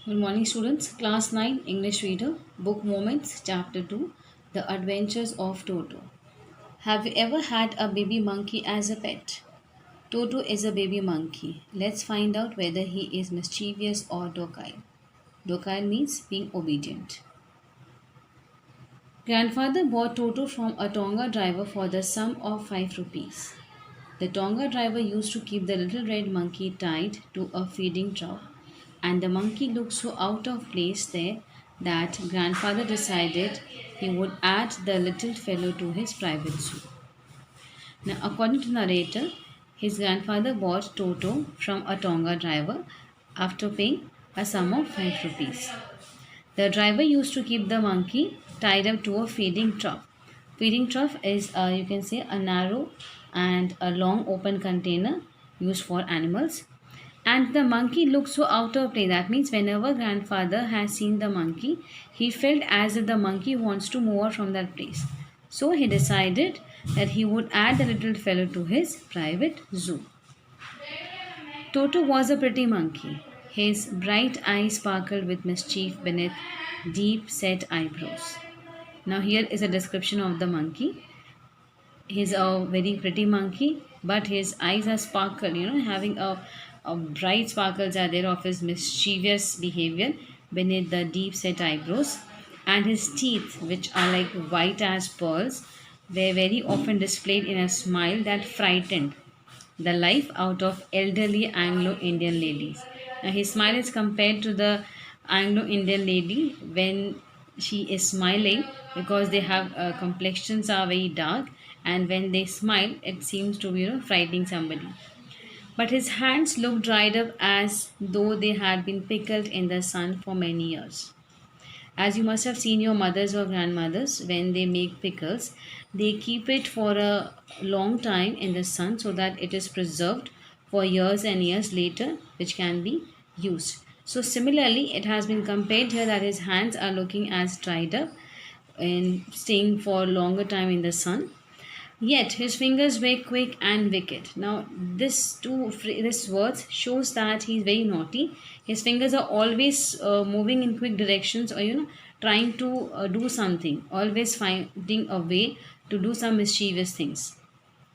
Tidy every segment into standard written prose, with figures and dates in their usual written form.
Good morning, students. Class 9 English Reader, Book Moments, Chapter 2 The Adventures of Toto. Have you ever had a baby monkey as a pet? Toto is a baby monkey. Let's find out whether he is mischievous or docile. Docile means being obedient. Grandfather bought Toto from a Tonga driver for the sum of 5 rupees. The Tonga driver used to keep the little red monkey tied to a feeding trough, and the monkey looked so out of place there that grandfather decided he would add the little fellow to his private zoo. Now, according to narrator, his grandfather bought Toto from a Tonga driver after paying a sum of 5 rupees. The driver used to keep the monkey tied up to a feeding trough. Feeding trough is, you can say, a narrow and a long open container used for animals. And the monkey looked so out of place. That means whenever grandfather has seen the monkey, he felt as if the monkey wants to move out from that place. So he decided that he would add the little fellow to his private zoo. Toto was a pretty monkey. His bright eyes sparkled with mischief beneath deep set eyebrows. Now, here is a description of the monkey. He's a very pretty monkey, but his eyes are sparkle, having a bright sparkles are there of his mischievous behavior beneath the deep set eyebrows. And his teeth, which are like white as pearls, were very often displayed in a smile that frightened the life out of elderly Anglo Indian ladies. Now, his smile is compared to the Anglo Indian lady when she is smiling because they have complexions are very dark, and when they smile, it seems to be frightening somebody. But his hands looked dried up as though they had been pickled in the sun for many years. As you must have seen your mothers or grandmothers, when they make pickles, they keep it for a long time in the sun so that it is preserved for years and years later, which can be used. So, similarly, it has been compared here that his hands are looking as dried up and staying for longer time in the sun. Yet his fingers were quick and wicked. Now, this words shows that he's very naughty. His fingers are always moving in quick directions, or trying to do something, always finding a way to do some mischievous things.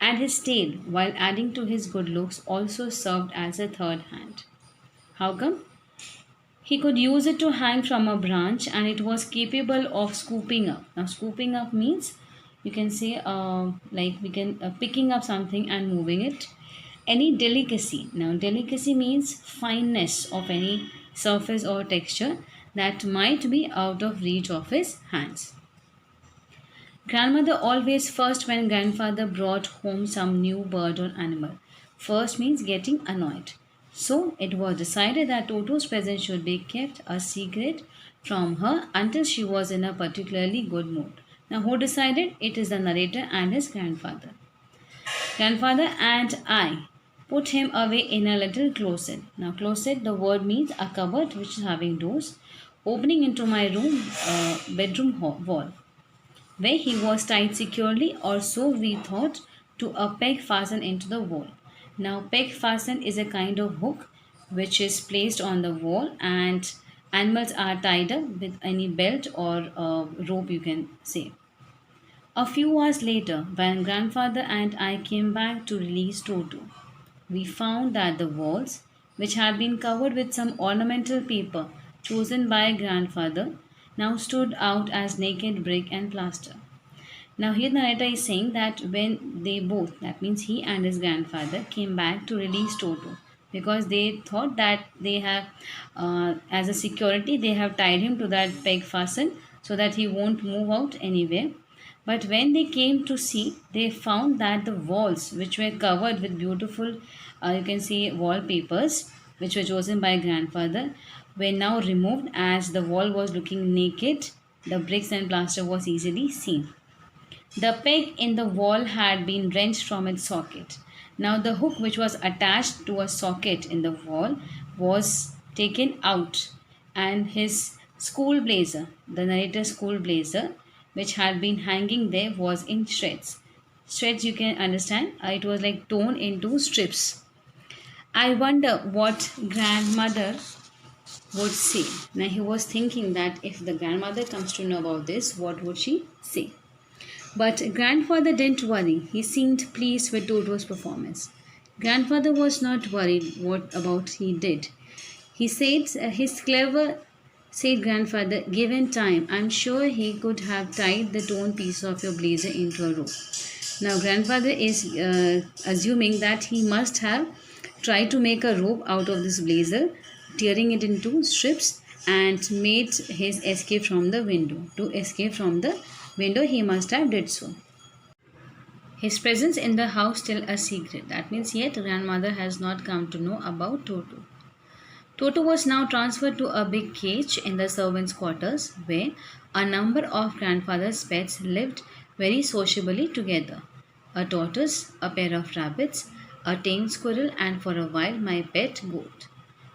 And his tail, while adding to his good looks, also served as a third hand. How come? He could use it to hang from a branch, and it was capable of scooping up. Now, scooping up means you can say like we can picking up something and moving it. Any delicacy. Now, delicacy means fineness of any surface or texture that might be out of reach of his hands. Grandmother always first when grandfather brought home some new bird or animal. First means getting annoyed. So it was decided that Toto's present should be kept a secret from her until she was in a particularly good mood. Now, who decided? It is the narrator and his grandfather. Grandfather and I put him away in a little closet. Now, closet, the word means a cupboard which is having doors opening into my room, bedroom wall, where he was tied securely, or so we thought, to a peg fastened into the wall. Now, peg fastened is a kind of hook which is placed on the wall, and animals are tied up with any belt or rope, you can say. A few hours later, when grandfather and I came back to release Toto, we found that the walls, which had been covered with some ornamental paper chosen by grandfather, now stood out as naked brick and plaster. Now, here the narrator is saying that when they both, that means he and his grandfather, came back to release Toto, because they thought that they have, as a security, they have tied him to that peg fasten so that he won't move out anywhere. But when they came to see, they found that the walls, which were covered with beautiful, you can see, wallpapers, which were chosen by grandfather, were now removed as the wall was looking naked. The bricks and plaster was easily seen. The peg in the wall had been wrenched from its socket. Now, the hook which was attached to a socket in the wall was taken out, and his school blazer, the narrator's school blazer, which had been hanging there, was in shreds. Shreds, you can understand, it was like torn into strips. I wonder what grandmother would say. Now he was thinking that if the grandmother comes to know about this, what would she say? But grandfather didn't worry. He seemed pleased with Toto's performance. Grandfather was not worried what about he did. He said he's clever, said grandfather. Given time, I'm sure he could have tied the torn piece of your blazer into a rope. Now grandfather is assuming that he must have tried to make a rope out of this blazer, tearing it into strips and made his escape from the window. To escape from the window, he must have did so. His presence in the house still a secret. That means yet grandmother has not come to know about Toto. Toto was now transferred to a big cage in the servants' quarters where a number of grandfather's pets lived very sociably together. A tortoise, a pair of rabbits, a tame squirrel, and for a while my pet goat.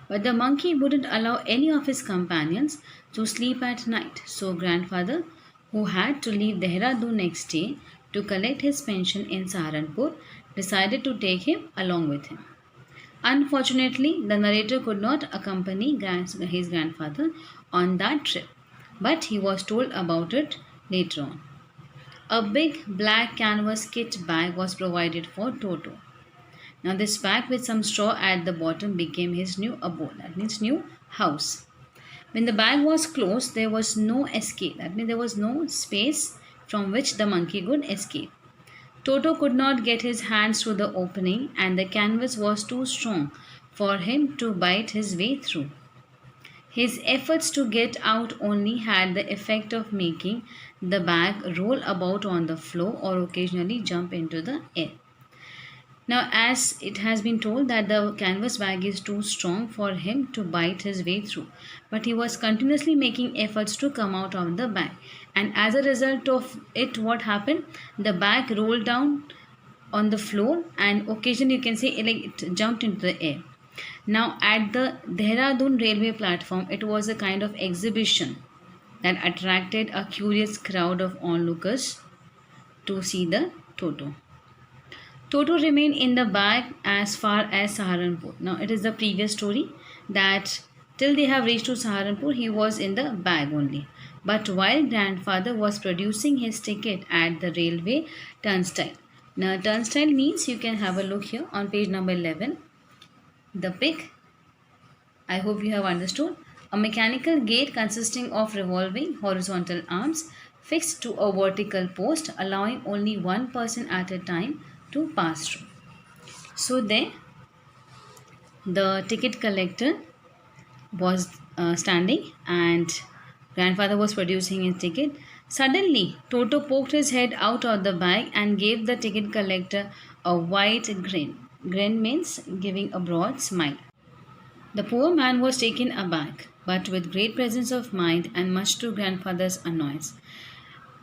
But the monkey wouldn't allow any of his companions to sleep at night, so grandfather, who had to leave Dehradun next day to collect his pension in Saharanpur, decided to take him along with him. Unfortunately, the narrator could not accompany his grandfather on that trip, but he was told about it later on. A big black canvas kit bag was provided for Toto. Now, this bag with some straw at the bottom became his new abode, that means new house. When the bag was closed, there was no escape, that means there was no space from which the monkey could escape. Toto could not get his hands through the opening, and the canvas was too strong for him to bite his way through. His efforts to get out only had the effect of making the bag roll about on the floor or occasionally jump into the air. Now, as it has been told that the canvas bag is too strong for him to bite his way through, but he was continuously making efforts to come out of the bag. And as a result of it, what happened? The bag rolled down on the floor, and occasionally you can say it jumped into the air. Now, at the Dehradun railway platform, it was a kind of exhibition that attracted a curious crowd of onlookers to see the Toto. Toto remained in the bag as far as Saharanpur. Now, it is the previous story that till they have reached to Saharanpur, he was in the bag only. But while grandfather was producing his ticket at the railway turnstile. Now, turnstile means you can have a look here on page number 11. The pick, I hope you have understood. A mechanical gate consisting of revolving horizontal arms fixed to a vertical post, allowing only one person at a time to pass through. So there, the ticket collector was standing and grandfather was producing his ticket. Suddenly, Toto poked his head out of the bag and gave the ticket collector a wide grin. Grin means giving a broad smile. The poor man was taken aback, but with great presence of mind and much to grandfather's annoyance.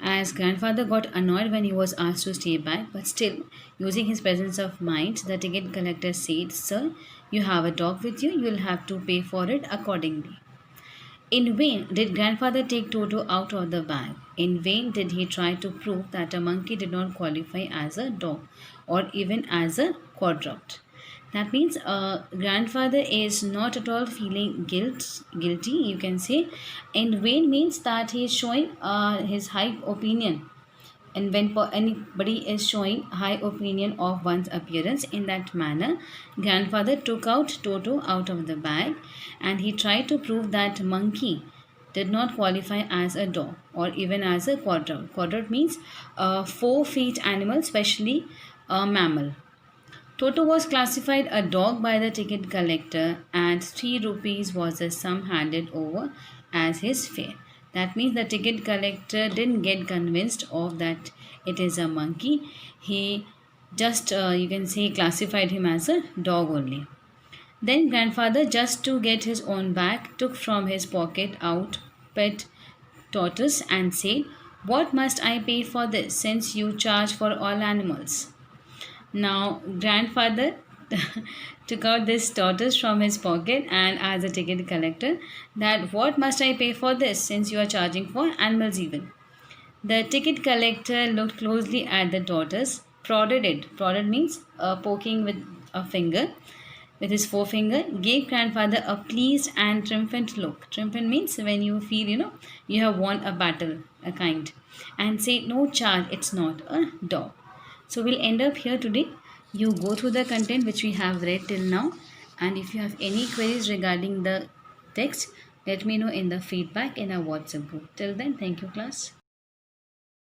As grandfather got annoyed when he was asked to stay back, but still, using his presence of mind, the ticket collector said, "Sir, you have a dog with you, you'll have to pay for it accordingly." In vain did grandfather take Toto out of the bag. In vain did he try to prove that a monkey did not qualify as a dog or even as a quadruped. That means grandfather is not at all feeling guilty, you can say. In vain means that he is showing his high opinion. And when anybody is showing high opinion of one's appearance in that manner, grandfather took out Toto out of the bag and he tried to prove that monkey did not qualify as a dog or even as a quadruped. Quadruped means a 4 feet animal, especially a mammal. Toto was classified a dog by the ticket collector and 3 rupees was the sum handed over as his fare. That means the ticket collector didn't get convinced of that it is a monkey. He just, you can say, classified him as a dog only. Then grandfather, just to get his own back, took from his pocket out pet tortoise and said, "What must I pay for this since you charge for all animals?" Now, grandfather took out this tortoise from his pocket and asked the ticket collector that what must I pay for this since you are charging for animals even. The ticket collector looked closely at the tortoise, prodded it. Prodded means poking with a finger. with his forefinger, gave grandfather a pleased and triumphant look. Triumphant means when you feel, you have won a battle, a kind. And say, no charge, it's not a dog. So we'll end up here today. You go through the content which we have read till now. And if you have any queries regarding the text, let me know in the feedback in our WhatsApp group. Till then, thank you, class.